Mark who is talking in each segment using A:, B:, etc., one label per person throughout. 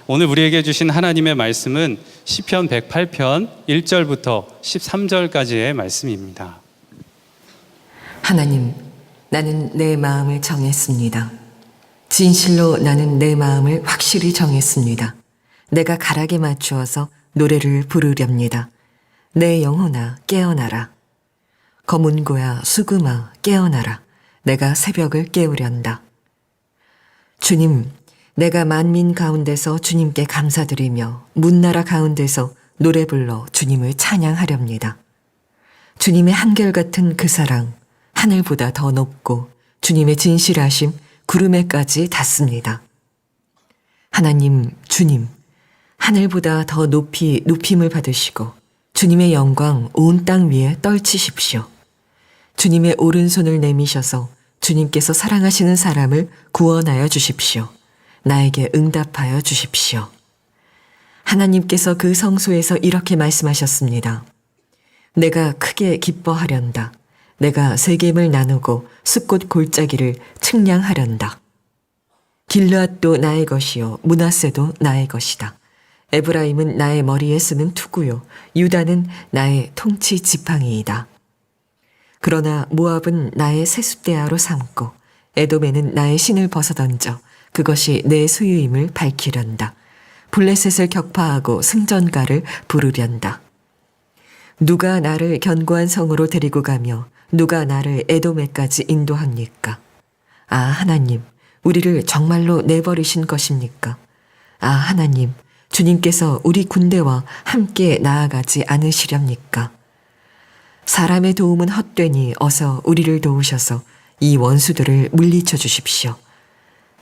A: 오늘 우리에게 주신 하나님의 말씀은 시편 108편 1절부터 13절까지의 말씀입니다.
B: 하나님, 나는 내 마음을 정했습니다. 진실로 나는 내 마음을 확실히 정했습니다. 내가 가락에 맞추어서 노래를 부르렵니다. 내 영혼아 깨어나라. 거문고야 수금아 깨어나라. 내가 새벽을 깨우련다. 주님, 내가 만민 가운데서 주님께 감사드리며 문나라 가운데서 노래 불러 주님을 찬양하렵니다. 주님의 한결같은 그 사랑, 하늘보다 더 높고 주님의 진실하심 구름에까지 닿습니다. 하나님, 주님, 하늘보다 더 높이 높임을 받으시고 주님의 영광 온 땅 위에 떨치십시오. 주님의 오른손을 내미셔서 주님께서 사랑하시는 사람을 구원하여 주십시오. 나에게 응답하여 주십시오. 하나님께서 그 성소에서 이렇게 말씀하셨습니다. 내가 크게 기뻐하련다. 내가 세겜을 나누고 숫꽃 골짜기를 측량하련다. 길르앗도 나의 것이요 므낫세도 나의 것이다. 에브라임은 나의 머리에 쓰는 투구요 유다는 나의 통치 지팡이이다. 그러나 모압은 나의 세숫대야로 삼고 에돔에는 나의 신을 벗어던져 그것이 내 소유임을 밝히련다. 블레셋을 격파하고 승전가를 부르련다. 누가 나를 견고한 성으로 데리고 가며 누가 나를 에돔에까지 인도합니까? 아, 하나님, 우리를 정말로 내버리신 것입니까? 아, 하나님, 주님께서 우리 군대와 함께 나아가지 않으시렵니까? 사람의 도움은 헛되니 어서 우리를 도우셔서 이 원수들을 물리쳐 주십시오.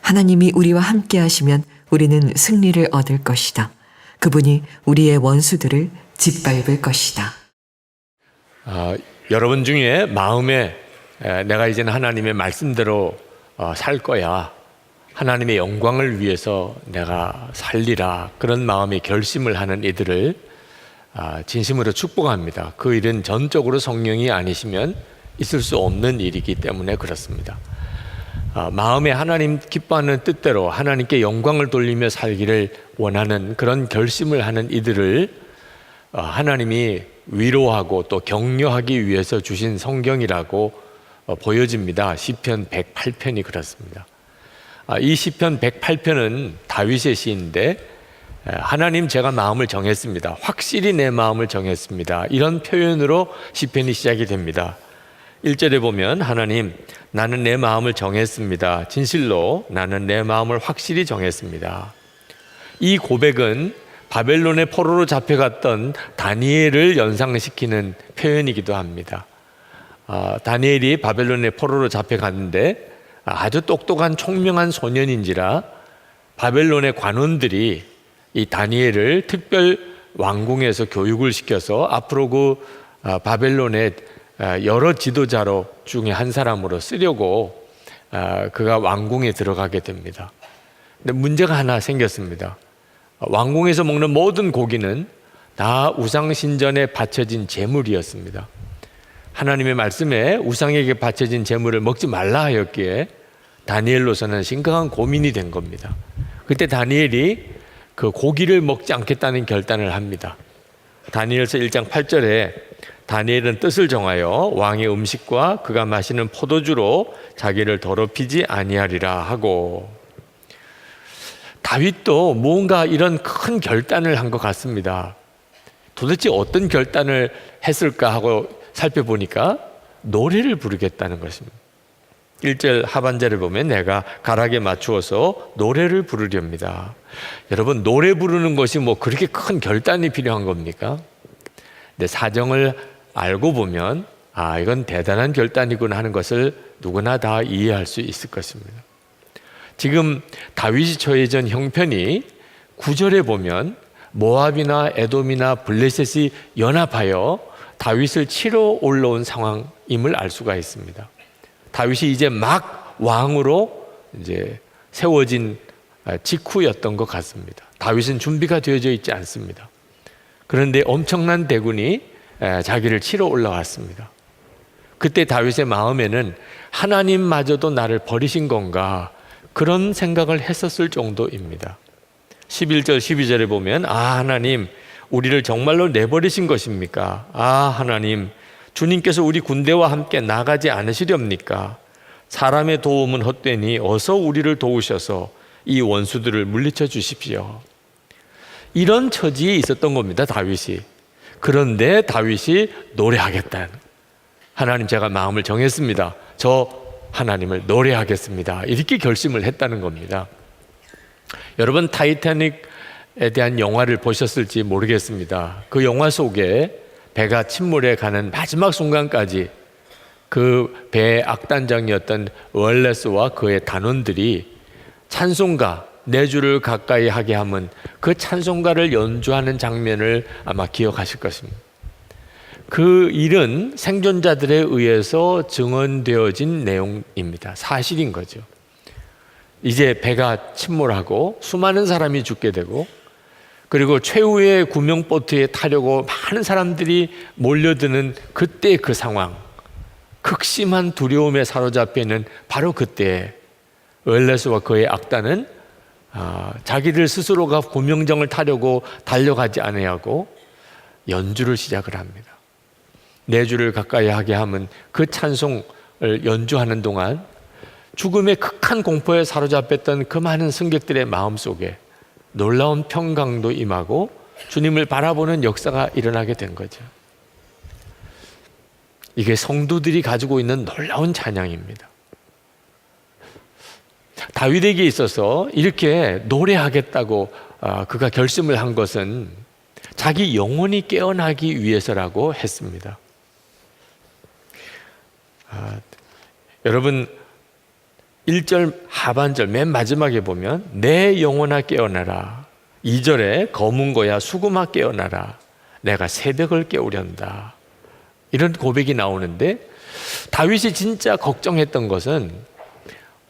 B: 하나님이 우리와 함께 하시면 우리는 승리를 얻을 것이다. 그분이 우리의 원수들을 짓밟을 것이다.
C: 여러분 중에 마음에 내가 이제는 하나님의 말씀대로 살 거야, 하나님의 영광을 위해서 내가 살리라, 그런 마음의 결심을 하는 이들을 진심으로 축복합니다. 그 일은 전적으로 성령이 아니시면 있을 수 없는 일이기 때문에 그렇습니다. 마음에 하나님 기뻐하는 뜻대로 하나님께 영광을 돌리며 살기를 원하는 그런 결심을 하는 이들을 하나님이 위로하고 또 격려하기 위해서 주신 성경이라고 보여집니다. 시편 108편이 그렇습니다. 이 시편 108편은 다윗의 시인데, 하나님 제가 마음을 정했습니다, 확실히 내 마음을 정했습니다, 이런 표현으로 시편이 시작이 됩니다. 1절에 보면 하나님, 나는 내 마음을 정했습니다. 진실로 나는 내 마음을 확실히 정했습니다. 이 고백은 바벨론의 포로로 잡혀갔던 다니엘을 연상시키는 표현이기도 합니다. 다니엘이 바벨론의 포로로 잡혀갔는데 아주 똑똑한 총명한 소년인지라 바벨론의 관원들이 이 다니엘을 특별 왕궁에서 교육을 시켜서 앞으로 그 바벨론의 여러 지도자로 중에 한 사람으로 쓰려고 그가 왕궁에 들어가게 됩니다. 근데 문제가 하나 생겼습니다. 왕궁에서 먹는 모든 고기는 다 우상신전에 바쳐진 제물이었습니다. 하나님의 말씀에 우상에게 바쳐진 제물을 먹지 말라 하였기에 다니엘로서는 심각한 고민이 된 겁니다. 그때 다니엘이 그 고기를 먹지 않겠다는 결단을 합니다. 다니엘서 1장 8절에 다니엘은 뜻을 정하여 왕의 음식과 그가 마시는 포도주로 자기를 더럽히지 아니하리라 하고, 다윗도 뭔가 이런 큰 결단을 한 것 같습니다. 도대체 어떤 결단을 했을까 하고 살펴보니까 노래를 부르겠다는 것입니다. 1절 하반절을 보면 내가 가락에 맞추어서 노래를 부르렵니다. 여러분, 노래 부르는 것이 뭐 그렇게 큰 결단이 필요한 겁니까? 근데 사정을 알고 보면 이건 대단한 결단이구나 하는 것을 누구나 다 이해할 수 있을 것입니다. 지금 다윗이 처해진 형편이 9절에 보면 모압이나 에돔이나 블레셋이 연합하여 다윗을 치러 올라온 상황임을 알 수가 있습니다. 다윗이 이제 막 왕으로 이제 세워진 직후였던 것 같습니다. 다윗은 준비가 되어져 있지 않습니다. 그런데 엄청난 대군이 자기를 치러 올라왔습니다. 그때 다윗의 마음에는 하나님마저도 나를 버리신 건가, 그런 생각을 했었을 정도입니다. 11절 12절에 보면 하나님 우리를 정말로 내버리신 것입니까? 하나님 주님께서 우리 군대와 함께 나가지 않으시렵니까? 사람의 도움은 헛되니 어서 우리를 도우셔서 이 원수들을 물리쳐 주십시오. 이런 처지에 있었던 겁니다, 다윗이. 그런데 다윗이 노래하겠다. 하나님, 제가 마음을 정했습니다. 저 하나님을 노래하겠습니다. 이렇게 결심을 했다는 겁니다. 여러분, 타이타닉에 대한 영화를 보셨을지 모르겠습니다. 그 영화 속에 배가 침몰해 가는 마지막 순간까지 그 배의 악단장이었던 월레스와 그의 단원들이 찬송가 네 줄을 가까이 하게 하면 그 찬송가를 연주하는 장면을 아마 기억하실 것입니다. 그 일은 생존자들에 의해서 증언되어진 내용입니다. 사실인 거죠. 이제 배가 침몰하고 수많은 사람이 죽게 되고, 그리고 최후의 구명보트에 타려고 많은 사람들이 몰려드는 그때 그 상황, 극심한 두려움에 사로잡혀 있는 바로 그때 월레스와 그의 악단은 자기들 스스로가 구명정을 타려고 달려가지 아니하고 연주를 시작을 합니다. 네 줄을 가까이 하게 하면 그 찬송을 연주하는 동안 죽음의 극한 공포에 사로잡혔던 그 많은 승객들의 마음속에 놀라운 평강도 임하고 주님을 바라보는 역사가 일어나게 된 거죠. 이게 성도들이 가지고 있는 놀라운 찬양입니다. 다윗에게 있어서 이렇게 노래하겠다고 그가 결심을 한 것은 자기 영혼이 깨어나기 위해서라고 했습니다. 여러분, 1절 하반절 맨 마지막에 보면 내 영혼아 깨어나라, 2절에 검은 거야 수금아 깨어나라, 내가 새벽을 깨우련다, 이런 고백이 나오는데, 다윗이 진짜 걱정했던 것은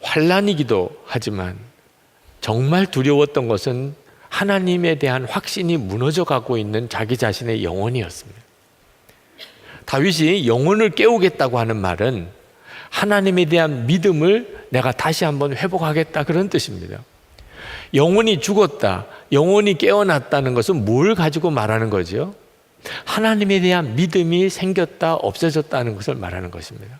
C: 환난이기도 하지만 정말 두려웠던 것은 하나님에 대한 확신이 무너져 가고 있는 자기 자신의 영혼이었습니다. 다윗이 영혼을 깨우겠다고 하는 말은 하나님에 대한 믿음을 내가 다시 한번 회복하겠다, 그런 뜻입니다. 영혼이 죽었다, 영혼이 깨어났다는 것은 뭘 가지고 말하는 거죠? 하나님에 대한 믿음이 생겼다, 없어졌다는 것을 말하는 것입니다.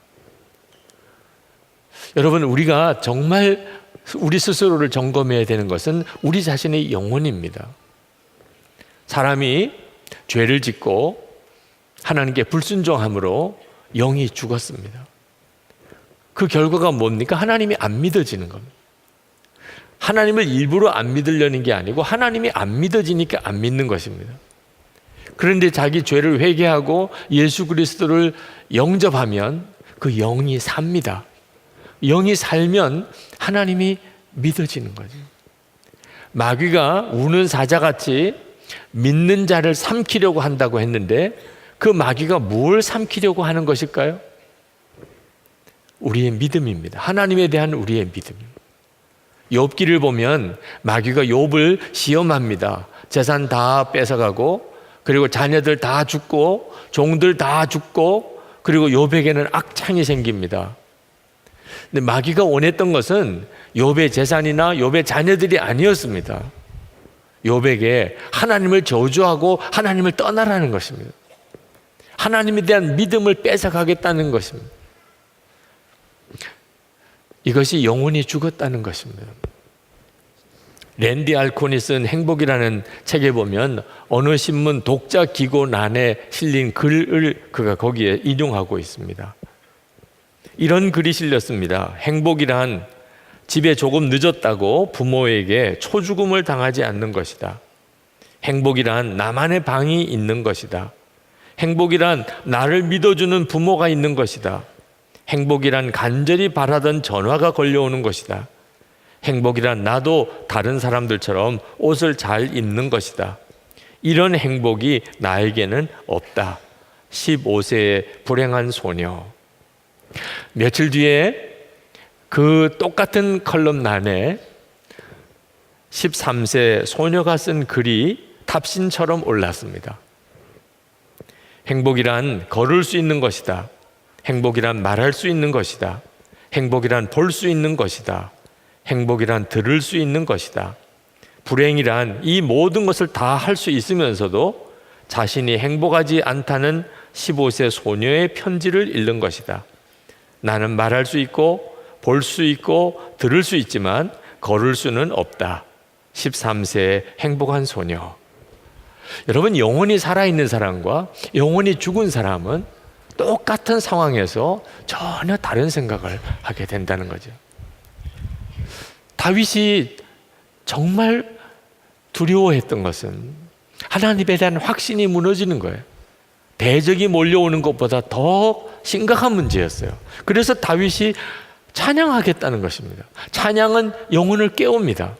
C: 여러분, 우리가 정말 우리 스스로를 점검해야 되는 것은 우리 자신의 영혼입니다. 사람이 죄를 짓고 하나님께 불순종함으로 영이 죽었습니다. 그 결과가 뭡니까? 하나님이 안 믿어지는 겁니다. 하나님을 일부러 안 믿으려는 게 아니고 하나님이 안 믿어지니까 안 믿는 것입니다. 그런데 자기 죄를 회개하고 예수 그리스도를 영접하면 그 영이 삽니다. 영이 살면 하나님이 믿어지는 거죠. 마귀가 우는 사자같이 믿는 자를 삼키려고 한다고 했는데, 그 마귀가 뭘 삼키려고 하는 것일까요? 우리의 믿음입니다. 하나님에 대한 우리의 믿음. 욥기를 보면 마귀가 욥을 시험합니다. 재산 다 뺏어가고, 그리고 자녀들 다 죽고, 종들 다 죽고, 그리고 욥에게는 악창이 생깁니다. 근데 마귀가 원했던 것은 욥의 재산이나 욥의 자녀들이 아니었습니다. 욥에게 하나님을 저주하고 하나님을 떠나라는 것입니다. 하나님에 대한 믿음을 뺏어가겠다는 것입니다. 이것이 영혼이 죽었다는 것입니다. 랜디 알콘이 쓴 행복이라는 책에 보면 어느 신문 독자 기고란에 실린 글을 그가 거기에 인용하고 있습니다. 이런 글이 실렸습니다. 행복이란 집에 조금 늦었다고 부모에게 초죽음을 당하지 않는 것이다. 행복이란 나만의 방이 있는 것이다. 행복이란 나를 믿어주는 부모가 있는 것이다. 행복이란 간절히 바라던 전화가 걸려오는 것이다. 행복이란 나도 다른 사람들처럼 옷을 잘 입는 것이다. 이런 행복이 나에게는 없다. 15세의 불행한 소녀. 며칠 뒤에 그 똑같은 컬럼란에 13세 소녀가 쓴 글이 탑신처럼 올랐습니다. 행복이란 걸을 수 있는 것이다. 행복이란 말할 수 있는 것이다. 행복이란 볼 수 있는 것이다. 행복이란 들을 수 있는 것이다. 불행이란 이 모든 것을 다 할 수 있으면서도 자신이 행복하지 않다는 15세 소녀의 편지를 읽는 것이다. 나는 말할 수 있고 볼 수 있고 들을 수 있지만 걸을 수는 없다. 13세의 행복한 소녀. 여러분, 영혼이 살아있는 사람과 영혼이 죽은 사람은 똑같은 상황에서 전혀 다른 생각을 하게 된다는 거죠. 다윗이 정말 두려워했던 것은 하나님에 대한 확신이 무너지는 거예요. 대적이 몰려오는 것보다 더 심각한 문제였어요. 그래서 다윗이 찬양하겠다는 것입니다. 찬양은 영혼을 깨웁니다.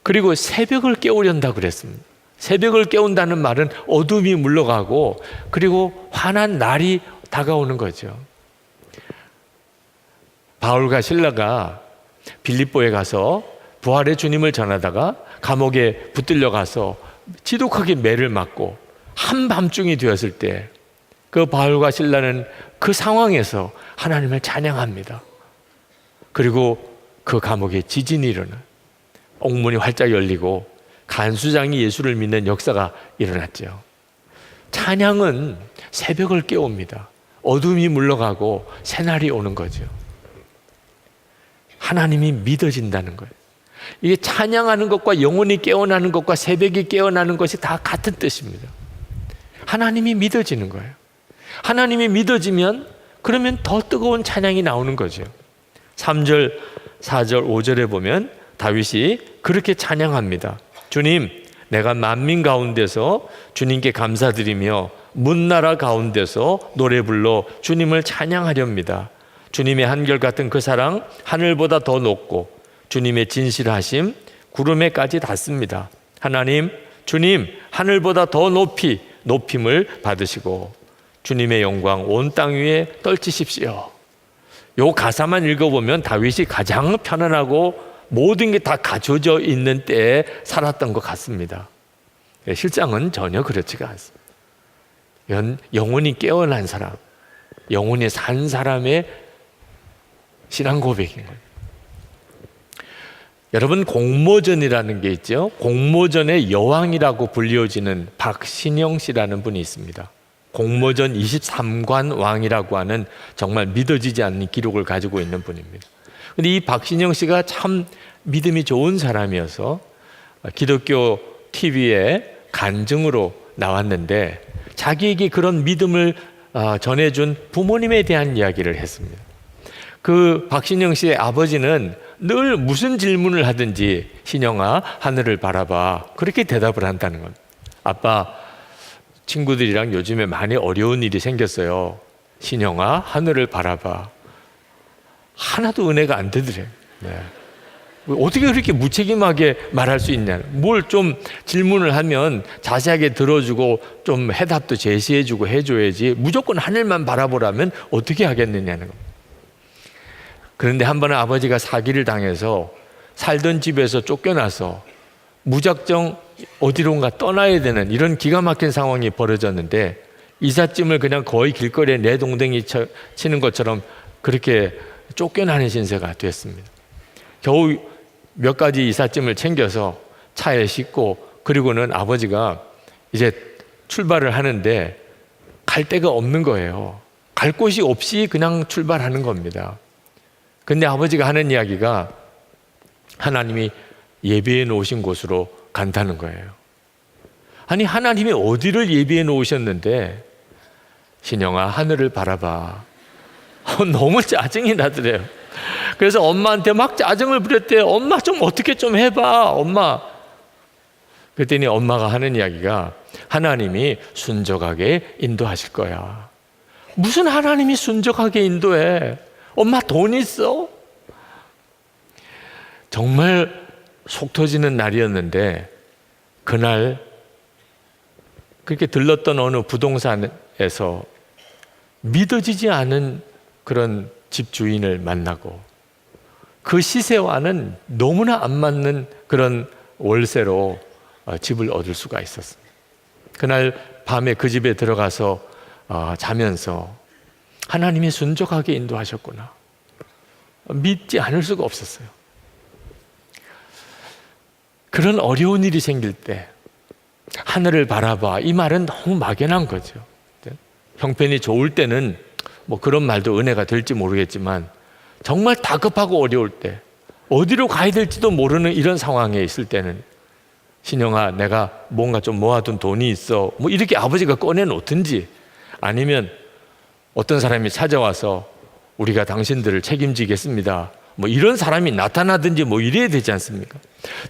C: 그리고 새벽을 깨우련다 그랬습니다. 새벽을 깨운다는 말은 어둠이 물러가고 그리고 환한 날이 다가오는 거죠. 바울과 실라가 빌립보에 가서 부활의 주님을 전하다가 감옥에 붙들려 가서 지독하게 매를 맞고 한밤중이 되었을 때 그 바울과 실라는 그 상황에서 하나님을 찬양합니다. 그리고 그 감옥에 지진이 일어나 옥문이 활짝 열리고 간수장이 예수를 믿는 역사가 일어났죠. 찬양은 새벽을 깨웁니다. 어둠이 물러가고 새날이 오는 거죠. 하나님이 믿어진다는 거예요. 이게 찬양하는 것과 영혼이 깨어나는 것과 새벽이 깨어나는 것이 다 같은 뜻입니다. 하나님이 믿어지는 거예요. 하나님이 믿어지면 그러면 더 뜨거운 찬양이 나오는 거죠. 3절, 4절, 5절에 보면 다윗이 그렇게 찬양합니다. 주님, 내가 만민 가운데서 주님께 감사드리며 문나라 가운데서 노래 불러 주님을 찬양하렵니다. 주님의 한결같은 그 사랑 하늘보다 더 높고 주님의 진실하심 구름에까지 닿습니다. 하나님, 주님 하늘보다 더 높이 높임을 받으시고 주님의 영광 온 땅 위에 떨치십시오. 요 가사만 읽어보면 다윗이 가장 편안하고 모든 게 다 갖춰져 있는 때에 살았던 것 같습니다. 실상은 전혀 그렇지가 않습니다. 영혼이 깨어난 사람, 영혼이 산 사람의 신앙 고백인 거예요. 여러분, 공모전이라는 게 있죠. 공모전의 여왕이라고 불리워지는 박신영 씨라는 분이 있습니다. 공모전 23관 왕이라고 하는 정말 믿어지지 않는 기록을 가지고 있는 분입니다. 근데 이 박신영 씨가 참 믿음이 좋은 사람이어서 기독교 TV에 간증으로 나왔는데 자기에게 그런 믿음을 전해준 부모님에 대한 이야기를 했습니다. 그 박신영 씨의 아버지는 늘 무슨 질문을 하든지 신영아 하늘을 바라봐 그렇게 대답을 한다는 겁니다. 아빠, 친구들이랑 요즘에 많이 어려운 일이 생겼어요. 신영아 하늘을 바라봐. 하나도 은혜가 안 되더래요. 네. 어떻게 그렇게 무책임하게 말할 수 있냐. 뭘 좀 질문을 하면 자세하게 들어주고 좀 해답도 제시해주고 해줘야지 무조건 하늘만 바라보라면 어떻게 하겠느냐는 겁니다. 그런데 한 번은 아버지가 사기를 당해서 살던 집에서 쫓겨나서 무작정 어디론가 떠나야 되는 이런 기가 막힌 상황이 벌어졌는데 이삿짐을 그냥 거의 길거리에 내동댕이 치는 것처럼 그렇게 쫓겨나는 신세가 됐습니다. 겨우 몇 가지 이삿짐을 챙겨서 차에 싣고 그리고는 아버지가 이제 출발을 하는데 갈 데가 없는 거예요. 갈 곳이 없이 그냥 출발하는 겁니다. 근데 아버지가 하는 이야기가 하나님이 예비해 놓으신 곳으로 간다는 거예요. 아니, 하나님이 어디를 예비해 놓으셨는데 신영아 하늘을 바라봐. 너무 짜증이 나더래요. 그래서 엄마한테 막 짜증을 부렸대요. 엄마 좀 어떻게 좀 해봐 엄마. 그랬더니 엄마가 하는 이야기가 하나님이 순적하게 인도하실 거야. 무슨 하나님이 순적하게 인도해. 엄마 돈 있어? 정말 속 터지는 날이었는데 그날 그렇게 들렀던 어느 부동산에서 믿어지지 않은 그런 집주인을 만나고 그 시세와는 너무나 안 맞는 그런 월세로 집을 얻을 수가 있었습니다. 그날 밤에 그 집에 들어가서 자면서 하나님이 순적하게 인도하셨구나. 믿지 않을 수가 없었어요. 그런 어려운 일이 생길 때 하늘을 바라봐, 이 말은 너무 막연한 거죠. 형편이 좋을 때는 뭐 그런 말도 은혜가 될지 모르겠지만, 정말 다급하고 어려울 때, 어디로 가야 될지도 모르는 이런 상황에 있을 때는, 신영아, 내가 뭔가 좀 모아둔 돈이 있어, 뭐 이렇게 아버지가 꺼내놓든지, 아니면 어떤 사람이 찾아와서 우리가 당신들을 책임지겠습니다, 뭐 이런 사람이 나타나든지 뭐 이래야 되지 않습니까?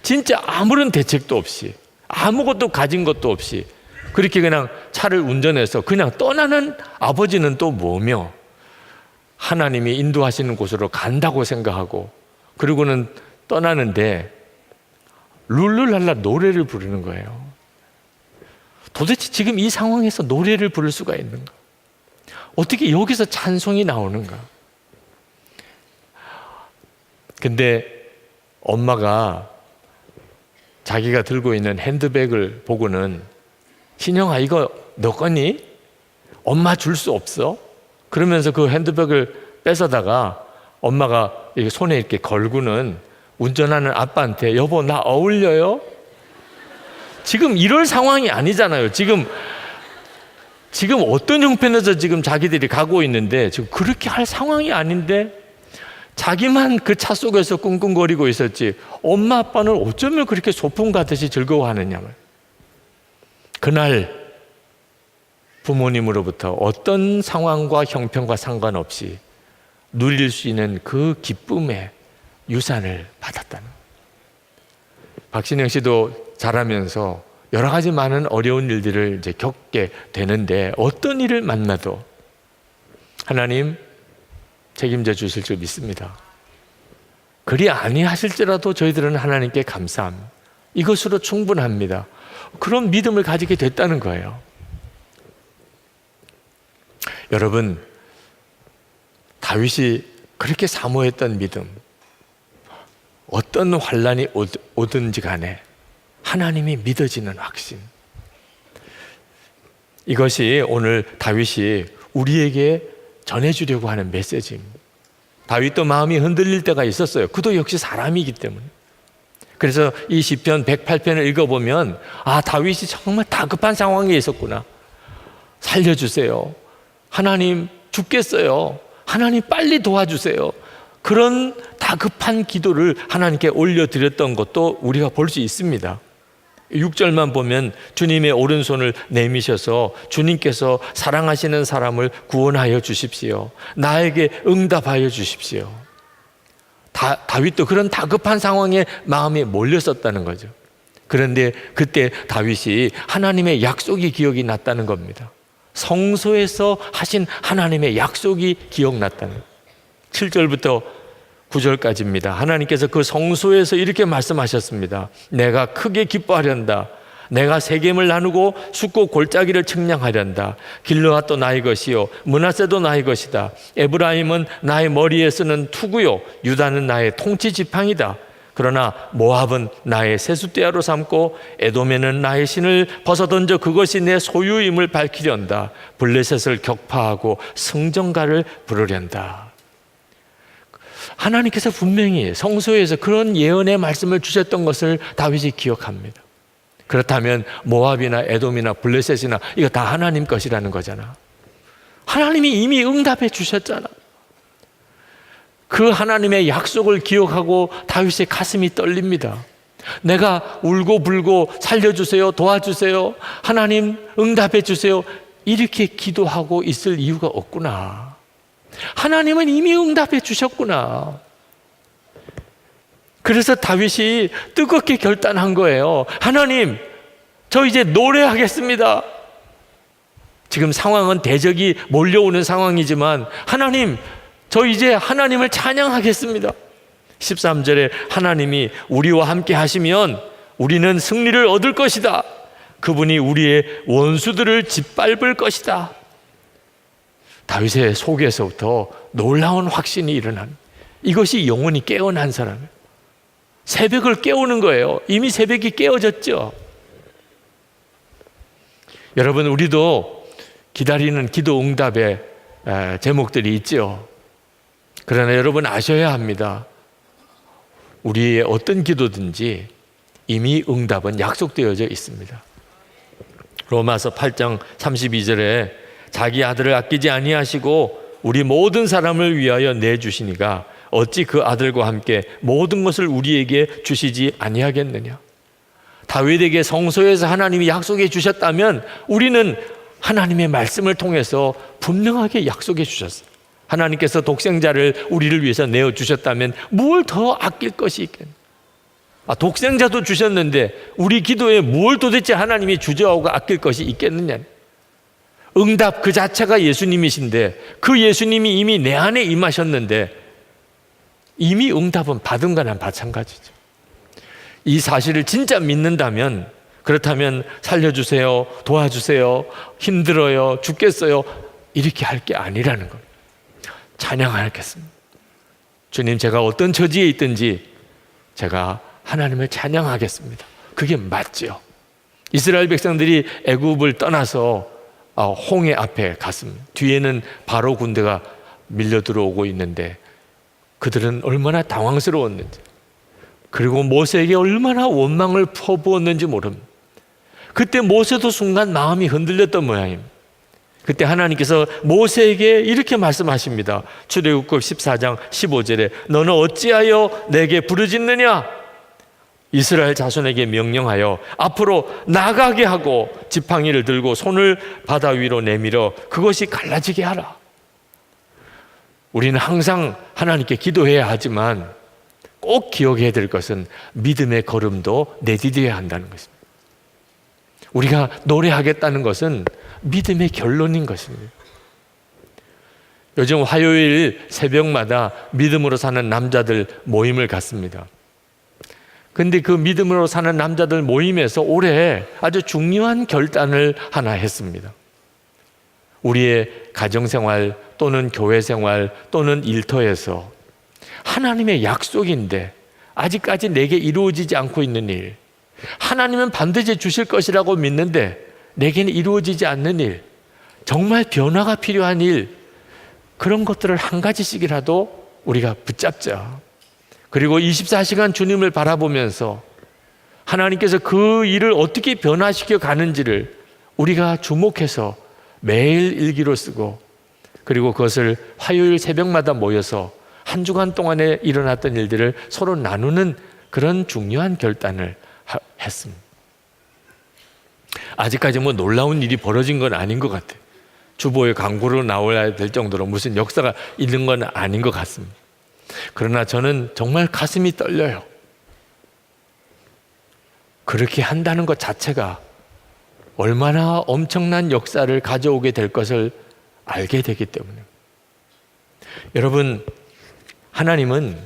C: 진짜 아무런 대책도 없이, 아무것도 가진 것도 없이 그렇게 그냥 차를 운전해서 그냥 떠나는 아버지는 또 뭐며, 하나님이 인도하시는 곳으로 간다고 생각하고 그리고는 떠나는데 룰루랄라 노래를 부르는 거예요. 도대체 지금 이 상황에서 노래를 부를 수가 있는가? 어떻게 여기서 찬송이 나오는가? 근데 엄마가 자기가 들고 있는 핸드백을 보고는, 신영아, 이거 너 거니? 엄마 줄 수 없어? 그러면서 그 핸드백을 뺏어다가 엄마가 이렇게 손에 이렇게 걸고는 운전하는 아빠한테, 여보 나 어울려요? 지금 이럴 상황이 아니잖아요. 지금 어떤 형편에서 지금 자기들이 가고 있는데 지금 그렇게 할 상황이 아닌데 자기만 그 차 속에서 끙끙거리고 있었지, 엄마 아빠는 어쩌면 그렇게 소풍 가듯이 즐거워하느냐. 그날 부모님으로부터 어떤 상황과 형편과 상관없이 누릴 수 있는 그 기쁨의 유산을 받았다는 거예요. 박신영 씨도 자라면서 여러 가지 많은 어려운 일들을 이제 겪게 되는데, 어떤 일을 만나도 하나님 책임져 주실 줄 믿습니다. 그리 아니하실지라도 저희들은 하나님께 감사함, 이것으로 충분합니다. 그런 믿음을 가지게 됐다는 거예요. 여러분, 다윗이 그렇게 사모했던 믿음, 어떤 환난이 오든지 간에 하나님이 믿어지는 확신, 이것이 오늘 다윗이 우리에게 전해주려고 하는 메시지입니다. 다윗도 마음이 흔들릴 때가 있었어요. 그도 역시 사람이기 때문에. 그래서 이 시편 108편을 읽어보면, 아, 다윗이 정말 다급한 상황에 있었구나. 살려주세요. 하나님 죽겠어요. 하나님 빨리 도와주세요. 그런 다급한 기도를 하나님께 올려드렸던 것도 우리가 볼 수 있습니다. 6절만 보면 주님의 오른손을 내미셔서 주님께서 사랑하시는 사람을 구원하여 주십시오. 나에게 응답하여 주십시오. 다윗도 그런 다급한 상황에 마음이 몰렸었다는 거죠. 그런데 그때 다윗이 하나님의 약속이 기억이 났다는 겁니다. 성소에서 하신 하나님의 약속이 기억났다는 거예요. 7절부터 9절까지입니다. 하나님께서 그 성소에서 이렇게 말씀하셨습니다. 내가 크게 기뻐하련다. 내가 세겜을 나누고 숫고 골짜기를 측량하련다. 길르앗도 나의 것이요 므낫세도 나의 것이다. 에브라임은 나의 머리에 쓰는 투구요 유다는 나의 통치 지팡이다. 그러나 모압은 나의 세숫대야로 삼고 에돔에는 나의 신을 벗어던져 그것이 내 소유임을 밝히련다. 블레셋을 격파하고 승전가를 부르련다. 하나님께서 분명히 성소에서 그런 예언의 말씀을 주셨던 것을 다윗이 기억합니다. 그렇다면 모압이나 에돔이나 블레셋이나 이거 다 하나님 것이라는 거잖아. 하나님이 이미 응답해 주셨잖아. 그 하나님의 약속을 기억하고 다윗의 가슴이 떨립니다. 내가 울고 불고 살려주세요, 도와주세요, 하나님 응답해 주세요, 이렇게 기도하고 있을 이유가 없구나. 하나님은 이미 응답해 주셨구나. 그래서 다윗이 뜨겁게 결단한 거예요. 하나님, 저 이제 노래하겠습니다. 지금 상황은 대적이 몰려오는 상황이지만 하나님, 저 이제 하나님을 찬양하겠습니다. 13절에 하나님이 우리와 함께 하시면 우리는 승리를 얻을 것이다. 그분이 우리의 원수들을 짓밟을 것이다. 다윗의 속에서부터 놀라운 확신이 일어난, 이것이 영혼이 깨어난 사람이에요. 새벽을 깨우는 거예요. 이미 새벽이 깨어졌죠. 여러분, 우리도 기다리는 기도 응답의 제목들이 있죠. 그러나 여러분 아셔야 합니다. 우리의 어떤 기도든지 이미 응답은 약속되어져 있습니다. 로마서 8장 32절에 자기 아들을 아끼지 아니하시고 우리 모든 사람을 위하여 내주시니가 어찌 그 아들과 함께 모든 것을 우리에게 주시지 아니하겠느냐. 다윗에게 성소에서 하나님이 약속해 주셨다면 우리는 하나님의 말씀을 통해서 분명하게 약속해 주셨어요. 하나님께서 독생자를 우리를 위해서 내어주셨다면 뭘 더 아낄 것이 있겠느냐. 독생자도 주셨는데 우리 기도에 뭘 도대체 하나님이 주저하고 아낄 것이 있겠느냐. 응답 그 자체가 예수님이신데 그 예수님이 이미 내 안에 임하셨는데 이미 응답은 받은 거나 마찬가지죠. 이 사실을 진짜 믿는다면, 그렇다면 살려주세요, 도와주세요, 힘들어요, 죽겠어요 이렇게 할 게 아니라는 겁니다. 찬양하겠습니다. 주님, 제가 어떤 처지에 있든지 제가 하나님을 찬양하겠습니다. 그게 맞죠. 이스라엘 백성들이 애굽을 떠나서 홍해 앞에 갔습니다. 뒤에는 바로 군대가 밀려 들어오고 있는데 그들은 얼마나 당황스러웠는지, 그리고 모세에게 얼마나 원망을 퍼부었는지 모릅니다. 그때 모세도 순간 마음이 흔들렸던 모양입니다. 그때 하나님께서 모세에게 이렇게 말씀하십니다. 출애굽기 14장 15절에 너는 어찌하여 내게 부르짖느냐? 이스라엘 자손에게 명령하여 앞으로 나가게 하고 지팡이를 들고 손을 바다 위로 내밀어 그것이 갈라지게 하라. 우리는 항상 하나님께 기도해야 하지만 꼭 기억해야 될 것은 믿음의 걸음도 내디뎌야 한다는 것입니다. 우리가 노래하겠다는 것은 믿음의 결론인 것입니다. 요즘 화요일 새벽마다 믿음으로 사는 남자들 모임을 갖습니다. 근데 그 믿음으로 사는 남자들 모임에서 올해 아주 중요한 결단을 하나 했습니다. 우리의 가정생활 또는 교회생활 또는 일터에서 하나님의 약속인데 아직까지 내게 이루어지지 않고 있는 일, 하나님은 반드시 주실 것이라고 믿는데 내게는 이루어지지 않는 일, 정말 변화가 필요한 일, 그런 것들을 한 가지씩이라도 우리가 붙잡자. 그리고 24시간 주님을 바라보면서 하나님께서 그 일을 어떻게 변화시켜 가는지를 우리가 주목해서 매일 일기로 쓰고, 그리고 그것을 화요일 새벽마다 모여서 한 주간 동안에 일어났던 일들을 서로 나누는 그런 중요한 결단을 했습니다. 아직까지 뭐 놀라운 일이 벌어진 건 아닌 것 같아요. 주보에 광고로 나와야 될 정도로 무슨 역사가 있는 건 아닌 것 같습니다. 그러나 저는 정말 가슴이 떨려요. 그렇게 한다는 것 자체가 얼마나 엄청난 역사를 가져오게 될 것을 알게 되기 때문에. 여러분, 하나님은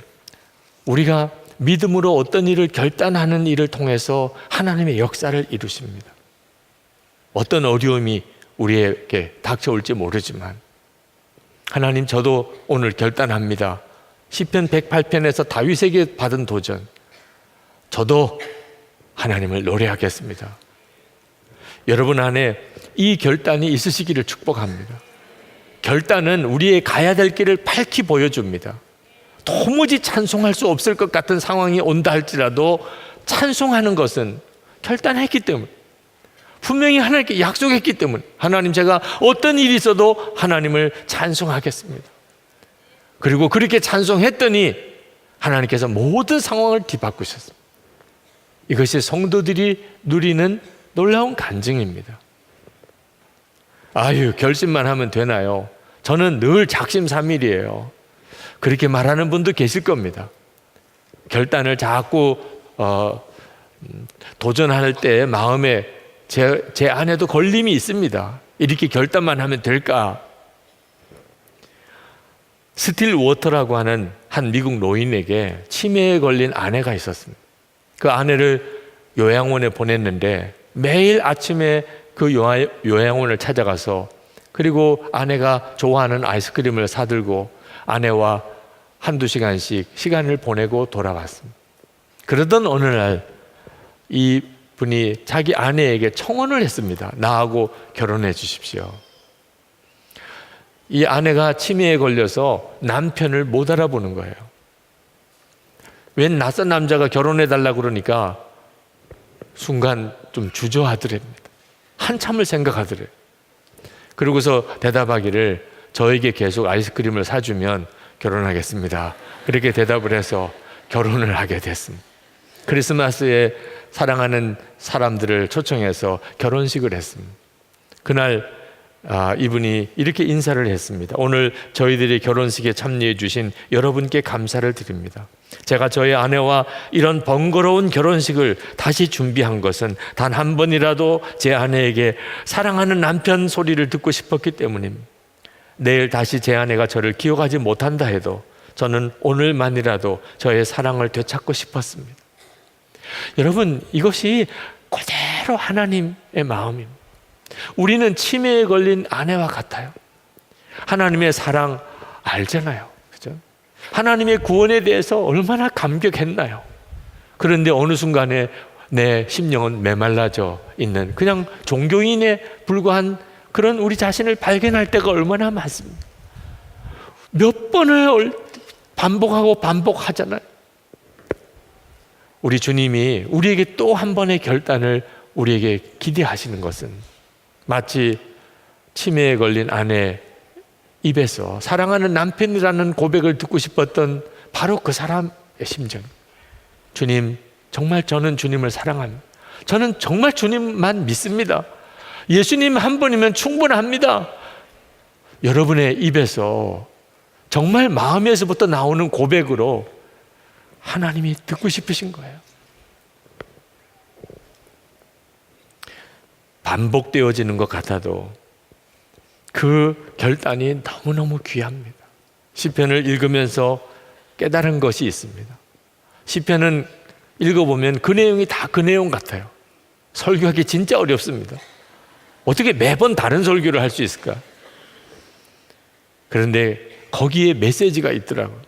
C: 우리가 믿음으로 어떤 일을 결단하는 일을 통해서 하나님의 역사를 이루십니다. 어떤 어려움이 우리에게 닥쳐올지 모르지만 하나님, 저도 오늘 결단합니다. 시편 108편에서 다윗에게 받은 도전, 저도 하나님을 노래하겠습니다. 여러분 안에 이 결단이 있으시기를 축복합니다. 결단은 우리의 가야 될 길을 밝히 보여줍니다. 도무지 찬송할 수 없을 것 같은 상황이 온다 할지라도 찬송하는 것은 결단했기 때문에, 분명히 하나님께 약속했기 때문에, 하나님, 제가 어떤 일이 있어도 하나님을 찬송하겠습니다. 그리고 그렇게 찬송했더니 하나님께서 모든 상황을 뒤바꾸셨습니다. 이것이 성도들이 누리는 놀라운 간증입니다. 아유, 결심만 하면 되나요? 저는 늘 작심삼일이에요. 그렇게 말하는 분도 계실 겁니다. 결단을 자꾸 도전할 때 마음에 제 안에도 걸림이 있습니다. 이렇게 결단만 하면 될까? 스틸 워터라고 하는 한 미국 노인에게 치매에 걸린 아내가 있었습니다. 그 아내를 요양원에 보냈는데 매일 아침에 그 요양원을 찾아가서, 그리고 아내가 좋아하는 아이스크림을 사들고 아내와 한두 시간씩 시간을 보내고 돌아왔습니다. 그러던 어느 날 이 분이 자기 아내에게 청혼을 했습니다. 나하고 결혼해 주십시오. 이 아내가 치매에 걸려서 남편을 못 알아보는 거예요. 웬 낯선 남자가 결혼해 달라고 그러니까 순간 좀 주저하더랍니다. 한참을 생각하더래요. 그러고서 대답하기를 저에게 계속 아이스크림을 사주면 결혼하겠습니다. 그렇게 대답을 해서 결혼을 하게 됐습니다. 크리스마스에 사랑하는 사람들을 초청해서 결혼식을 했습니다. 그날 이분이 이렇게 인사를 했습니다. 오늘 저희들이 결혼식에 참여해 주신 여러분께 감사를 드립니다. 제가 저희 아내와 이런 번거로운 결혼식을 다시 준비한 것은 단 한 번이라도 제 아내에게 사랑하는 남편 소리를 듣고 싶었기 때문입니다. 내일 다시 제 아내가 저를 기억하지 못한다 해도 저는 오늘만이라도 저의 사랑을 되찾고 싶었습니다. 여러분, 이것이 그대로 하나님의 마음입니다. 우리는 치매에 걸린 아내와 같아요. 하나님의 사랑 알잖아요. 그죠? 하나님의 구원에 대해서 얼마나 감격했나요? 그런데 어느 순간에 내 심령은 메말라져 있는 그냥 종교인에 불과한 그런 우리 자신을 발견할 때가 얼마나 많습니다. 몇 번을 반복하고 반복하잖아요. 우리 주님이 우리에게 또 한 번의 결단을 우리에게 기대하시는 것은 마치 치매에 걸린 아내 입에서 사랑하는 남편이라는 고백을 듣고 싶었던 바로 그 사람의 심정. 주님, 정말 저는 주님을 사랑합니다. 저는 정말 주님만 믿습니다. 예수님 한 분이면 충분합니다. 여러분의 입에서 정말 마음에서부터 나오는 고백으로 하나님이 듣고 싶으신 거예요. 반복되어지는 것 같아도 그 결단이 너무너무 귀합니다. 시편을 읽으면서 깨달은 것이 있습니다. 시편은 읽어보면 그 내용이 다 그 내용 같아요. 설교하기 진짜 어렵습니다. 어떻게 매번 다른 설교를 할 수 있을까? 그런데 거기에 메시지가 있더라고요.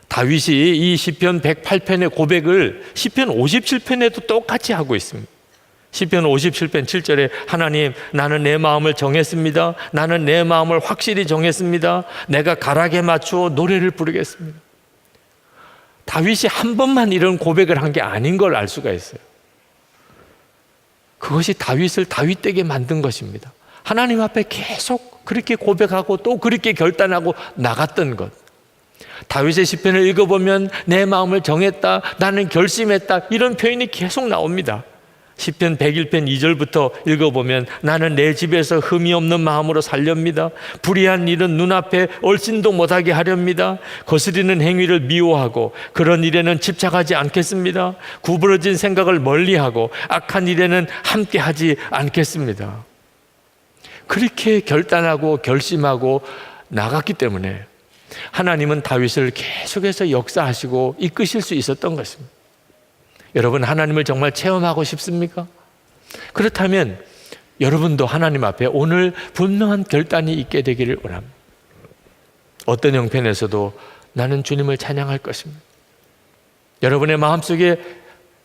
C: 다윗이 이 시편 108편의 고백을 시편 57편에도 똑같이 하고 있습니다. 시편 57편 7절에 하나님, 나는 내 마음을 정했습니다. 나는 내 마음을 확실히 정했습니다. 내가 가락에 맞추어 노래를 부르겠습니다. 다윗이 한 번만 이런 고백을 한 게 아닌 걸 알 수가 있어요. 그것이 다윗을 다윗되게 만든 것입니다. 하나님 앞에 계속 그렇게 고백하고 또 그렇게 결단하고 나갔던 것. 다윗의 시편을 읽어보면 내 마음을 정했다, 나는 결심했다, 이런 표현이 계속 나옵니다. 시편 101편 2절부터 읽어보면 나는 내 집에서 흠이 없는 마음으로 살렵니다. 불의한 일은 눈앞에 얼씬도 못하게 하렵니다. 거스리는 행위를 미워하고 그런 일에는 집착하지 않겠습니다. 구부러진 생각을 멀리하고 악한 일에는 함께하지 않겠습니다. 그렇게 결단하고 결심하고 나갔기 때문에 하나님은 다윗을 계속해서 역사하시고 이끄실 수 있었던 것입니다. 여러분, 하나님을 정말 체험하고 싶습니까? 그렇다면 여러분도 하나님 앞에 오늘 분명한 결단이 있게 되기를 원합니다. 어떤 형편에서도 나는 주님을 찬양할 것입니다. 여러분의 마음속에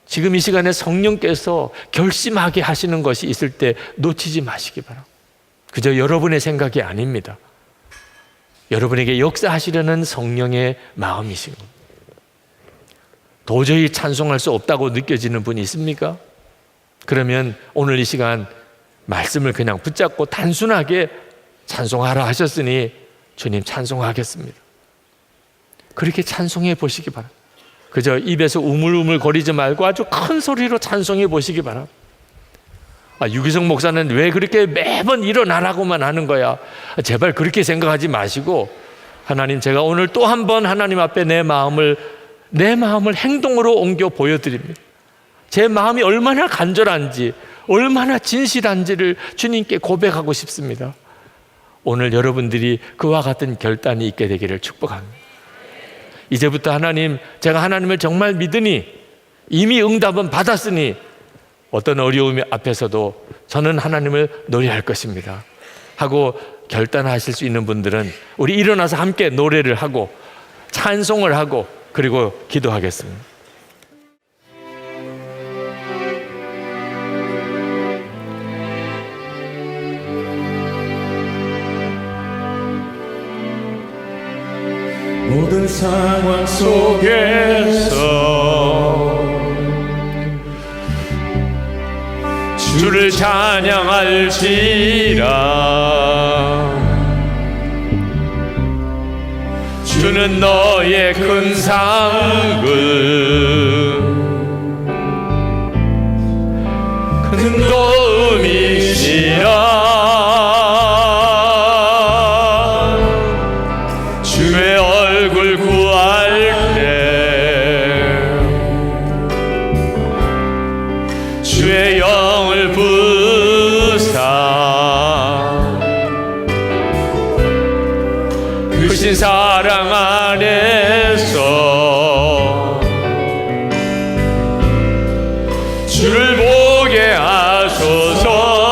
C: 지금 이 시간에 성령께서 결심하게 하시는 것이 있을 때 놓치지 마시기 바랍니다. 그저 여러분의 생각이 아닙니다. 여러분에게 역사하시려는 성령의 마음이신 겁니다. 도저히 찬송할 수 없다고 느껴지는 분이 있습니까? 그러면 오늘 이 시간 말씀을 그냥 붙잡고 단순하게 찬송하라 하셨으니 주님 찬송하겠습니다. 그렇게 찬송해 보시기 바랍니다. 그저 입에서 우물우물 거리지 말고 아주 큰 소리로 찬송해 보시기 바랍니다. 유기성 목사는 왜 그렇게 매번 일어나라고만 하는 거야? 제발 그렇게 생각하지 마시고, 하나님, 제가 오늘 또 한 번 하나님 앞에 내 마음을 행동으로 옮겨 보여드립니다. 제 마음이 얼마나 간절한지, 얼마나 진실한지를 주님께 고백하고 싶습니다. 오늘 여러분들이 그와 같은 결단이 있게 되기를 축복합니다. 이제부터 하나님, 제가 하나님을 정말 믿으니 이미 응답은 받았으니 어떤 어려움 앞에서도 저는 하나님을 노래할 것입니다 하고 결단하실 수 있는 분들은 우리 일어나서 함께 노래를 하고 찬송을 하고 그리고 기도하겠습니다.
D: 모든 상황 속에서
C: 주를 찬양할지라. 주는 너의 큰 상급 큰 도움이시라. 주의 얼굴 구할 때 주의 영을 부사 크신 사랑 안에서 주를 보게 하소서.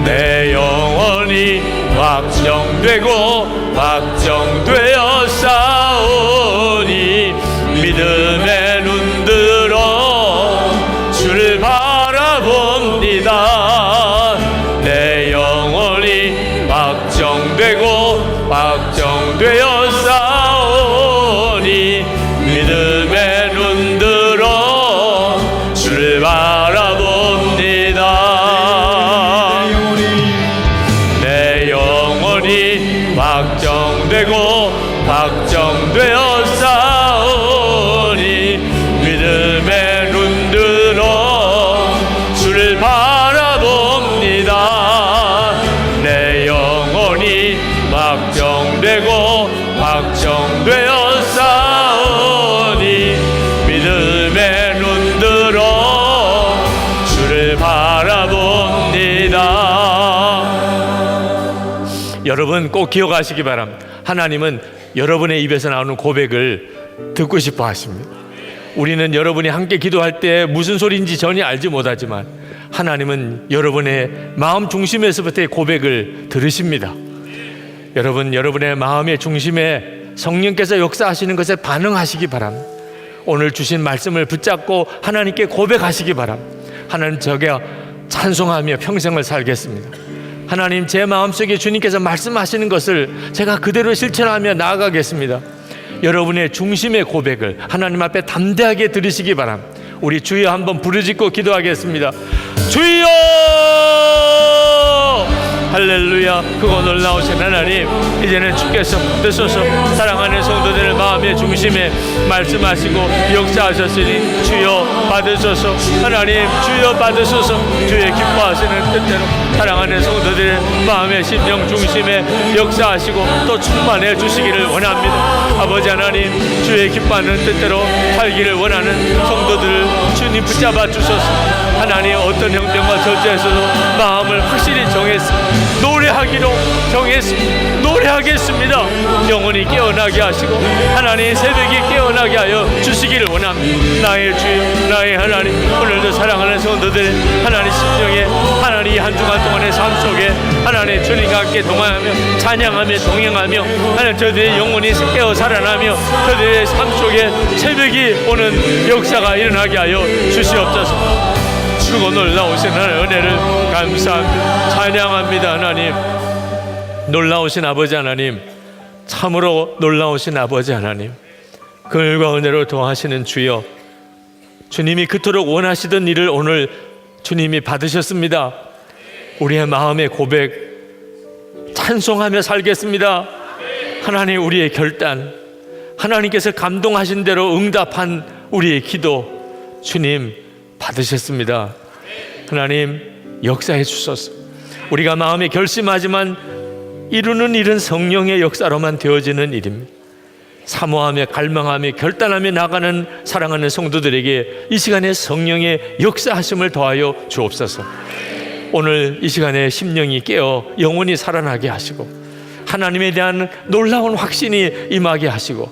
C: 내 영혼이 확정되고 확정되어 싸우니 믿음의 눈들어 주를 바라봅니다. 내 영혼이 확정되고 확정되어 싸우니 믿음의 눈들어 주를 바라봅니다. 내 영혼이 확정되고 확정되어 싸우니 믿음의 눈들어 주를 바라봅니다. 내 영혼이 확정되고 확정되어 싸우니 믿음의 눈들어 주를 바라봅니다. 여러분 꼭 기억하시기 바랍니다. 하나님은 여러분의 입에서 나오는 고백을 듣고 싶어 하십니다. 우리는 여러분이 함께 기도할 때 무슨 소리인지 전혀 알지 못하지만 하나님은 여러분의 마음 중심에서부터의 고백을 들으십니다. 여러분, 여러분의 마음의 중심에 성령께서 역사하시는 것에 반응하시기 바랍니다. 오늘 주신 말씀을 붙잡고 하나님께 고백하시기 바랍니다. 하나님, 저가 찬송하며 평생을 살겠습니다. 하나님, 제 마음속에 주님께서 말씀하시는 것을 제가 그대로 실천하며 나아가겠습니다. 여러분의 중심의 고백을 하나님 앞에 담대하게 들으시기 바랍니다. 우리 주여 한번 부르짖고 기도하겠습니다. 주여! 할렐루야. 크고 놀라우신 하나님, 이제는 주께서 받으소서. 사랑하는 성도들의 마음의 중심에 말씀하시고 역사하셨으니 주여 받으소서. 하나님, 주여 받으소서. 주의 기뻐하시는 뜻대로 사랑하는 성도들의 마음의 심령 중심에 역사하시고 또 충만해 주시기를 원합니다. 아버지 하나님, 주의 기뻐하는 뜻대로 살기를 원하는 성도들을 주님 붙잡아 주소서. 하나님, 어떤 형편과 절제에서도 마음을 확실히 정했습니다. 노래하기로 정했습니다. 노래하겠습니다. 영혼이 깨어나게 하시고 하나님, 새벽이 깨어나게 하여 주시기를 원합니다. 나의 주여, 나의 하나님, 오늘도 사랑하는 성도들 하나님 심령에 하나님 한 주간 동안의 삶 속에 하나님 주님과 함께 동행하며 찬양하며 동행하며 하나님 저들의 영혼이 깨어 살아나며 저들의 삶 속에 새벽이 오는 역사가 일어나게 하여 주시옵소서. 크고 놀라우신 하나님의 은혜를 감사합니다. 찬양합니다. 하나님, 놀라우신 아버지 하나님, 참으로 놀라우신 아버지 하나님, 긍휼과 은혜로 도하시는 주여, 주님이 그토록 원하시던 일을 오늘 주님이 받으셨습니다. 우리의 마음의 고백 찬송하며 살겠습니다. 하나님, 우리의 결단, 하나님께서 감동하신 대로 응답한 우리의 기도 주님 받으셨습니다. 하나님, 역사해 주소서. 우리가 마음에 결심하지만 이루는 일은 성령의 역사로만 되어지는 일입니다. 사모하며 갈망하며 결단하며 나가는 사랑하는 성도들에게 이 시간에 성령의 역사하심을 더하여 주옵소서. 오늘 이 시간에 심령이 깨어 영혼이 살아나게 하시고 하나님에 대한 놀라운 확신이 임하게 하시고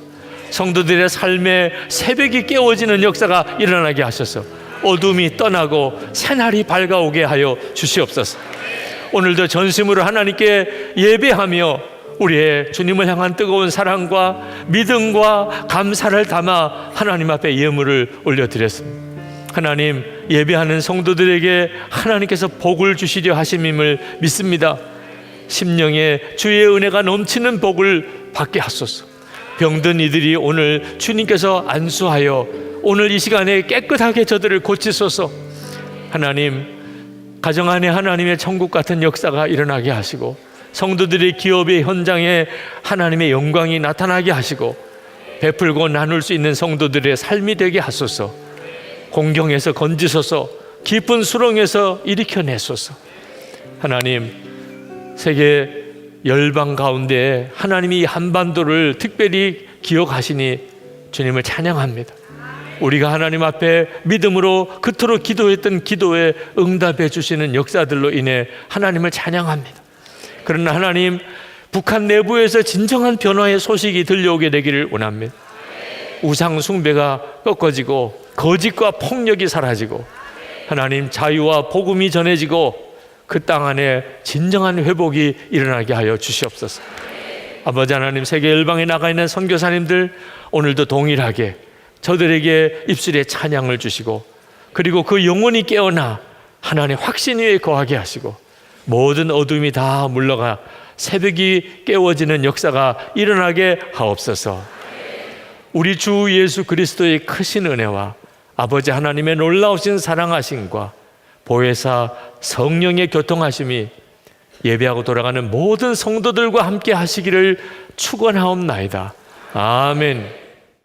C: 성도들의 삶에 새벽이 깨워지는 역사가 일어나게 하셔서 어둠이 떠나고 새날이 밝아오게 하여 주시옵소서. 오늘도 전심으로 하나님께 예배하며 우리의 주님을 향한 뜨거운 사랑과 믿음과 감사를 담아 하나님 앞에 예물을 올려드렸습니다. 하나님, 예배하는 성도들에게 하나님께서 복을 주시려 하심임을 믿습니다. 심령에 주의 은혜가 넘치는 복을 받게 하소서. 병든 이들이 오늘 주님께서 안수하여 오늘 이 시간에 깨끗하게 저들을 고치소서. 하나님, 가정 안에 하나님의 천국 같은 역사가 일어나게 하시고 성도들의 기업의 현장에 하나님의 영광이 나타나게 하시고 베풀고 나눌 수 있는 성도들의 삶이 되게 하소서. 공경에서 건지소서. 깊은 수렁에서 일으켜내소서. 하나님, 세계 열방 가운데 하나님이 한반도를 특별히 기억하시니 주님을 찬양합니다. 우리가 하나님 앞에 믿음으로 그토록 기도했던 기도에 응답해 주시는 역사들로 인해 하나님을 찬양합니다. 그러나 하나님, 북한 내부에서 진정한 변화의 소식이 들려오게 되기를 원합니다. 우상 숭배가 꺾어지고 거짓과 폭력이 사라지고 하나님, 자유와 복음이 전해지고 그 땅 안에 진정한 회복이 일어나게 하여 주시옵소서. 아버지 하나님, 세계 열방에 나가 있는 선교사님들 오늘도 동일하게 저들에게 입술에 찬양을 주시고 그리고 그 영혼이 깨어나 하나님의 확신 위에 거하게 하시고 모든 어둠이 다 물러가 새벽이 깨워지는 역사가 일어나게 하옵소서. 우리 주 예수 그리스도의 크신 은혜와 아버지 하나님의 놀라우신 사랑하심과 보혜사 성령의 교통하심이 예배하고 돌아가는 모든 성도들과 함께 하시기를 축원하옵나이다. 아멘.